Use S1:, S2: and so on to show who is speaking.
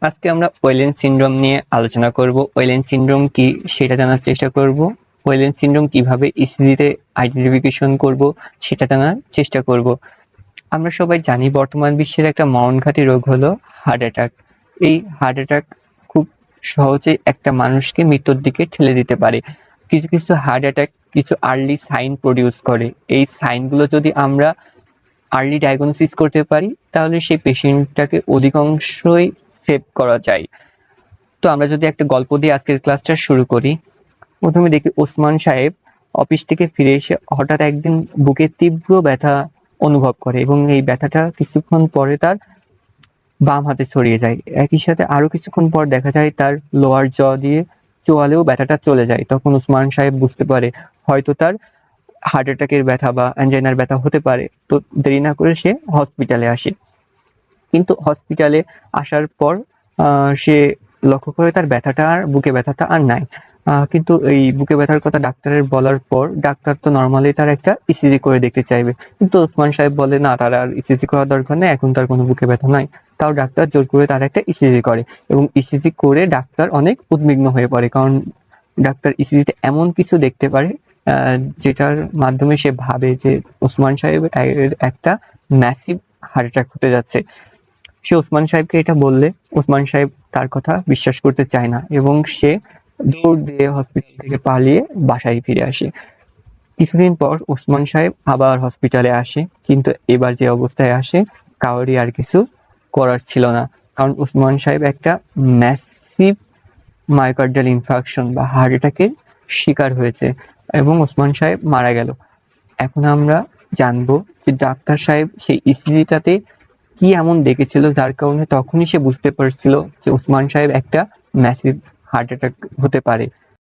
S1: আজকে আমরা ওয়েলেন সিনড্রোম নিয়ে আলোচনা করব। ওয়েলেন সিনড্রোম কি সেটা জানার চেষ্টা করব। ওয়েলেন সিনড্রোম কিভাবে ইসিজিতে আইডেন্টিফিকেশন করব সেটা জানার চেষ্টা করব। আমরা সবাই জানি বর্তমান বিশ্বের একটা মরণঘাতী রোগ হলো হার্ট অ্যাটাক। এই হার্ট অ্যাটাক খুব সহজেই একটা মানুষকে মৃত্যুর দিকে ঠেলে দিতে পারে। কিছু কিছু হার্ট অ্যাটাক কিছু আর্লি সাইন প্রডিউস করে। এই সাইনগুলো যদি আমরা আর্লি ডায়াগনোসিস করতে পারি তাহলে সেই পেশেন্টটাকে অধিকাংশই সেভ করা যায়। তো আমরা যদি একটা গল্প দিয়ে আজকের ক্লাসটা শুরু করি। প্রথমে দেখি ওসমান সাহেব অফিস থেকে ফিরে এসে হঠাৎ একদিন বুকে তীব্র ব্যথা অনুভব করে এবং এই ব্যথাটা কিছুক্ষণ পরে তার বাম হাতে ছড়িয়ে যায়। একই সাথে আরো কিছুক্ষণ পর দেখা যায় তার লোয়ার জ দিয়ে চোয়ালেও ব্যথাটা চলে যায়। তখন ওসমান সাহেব বুঝতে পারে হয়তো তার হার্ট অ্যাটাকের ব্যথা বা অ্যাঞ্জাইনার ব্যথা হতে পারে। তো দেরি না করে সে হসপিটালে আসে। কিন্তু হসপিটালে আসার পর সে লক্ষ্য করে তার ব্যথাটা আর বুকে ব্যথাটা আর নাই। কিন্তু এই বুকে ব্যথার কথা ডাক্তারের বলার পর ডাক্তার তো নর্মালি তার একটা ইসিজি করে দেখতে চাইবে, কিন্তু ওসমান সাহেব বলে না, তার আর ইসিজি করার দরকার নেই, এখন তার কোনো বুকে ব্যথা নাই। তাও ডাক্তার জোর করে তার একটা ইসিজি করে এবং ইসিজি করে ডাক্তার অনেক উদ্বিগ্ন হয়ে পড়ে, কারণ ডাক্তার ইসিজিতে এমন কিছু দেখতে পারে যেটার মাধ্যমে সে ভাবে যে ওসমান সাহেবের একটা ম্যাসিভ হার্ট অ্যাটাক হতে যাচ্ছে। সে ওসমান সাহেবকে এটা বললে ওসমান সাহেব তার কথা বিশ্বাস করতে চায় না এবং সে দৌড় দিয়ে হসপিটাল থেকে পালিয়ে বাসায় ফিরে আসে। কিছুদিন পর ওসমান সাহেব আবার হসপিটালে আসে, কিন্তু এবার যে অবস্থায় আসে কারোরই আর কিছু করার ছিল না, কারণ ওসমান সাহেব একটা ম্যাসিভ মায়োকার্ডিয়াল ইনফার্কশন বা হার্ট অ্যাটাকের শিকার হয়েছে এবং ওসমান সাহেব মারা গেল। এখন আমরা জানবো যে ডাক্তার সাহেব সেই ইসিজিটাতে কি এমন দেখেছিল যার কারণে তখনই সে বুঝতে পারছিল যে ওসমান সাহেব একটা ম্যাসিভ হার্ট অ্যাটাক হতে পারে।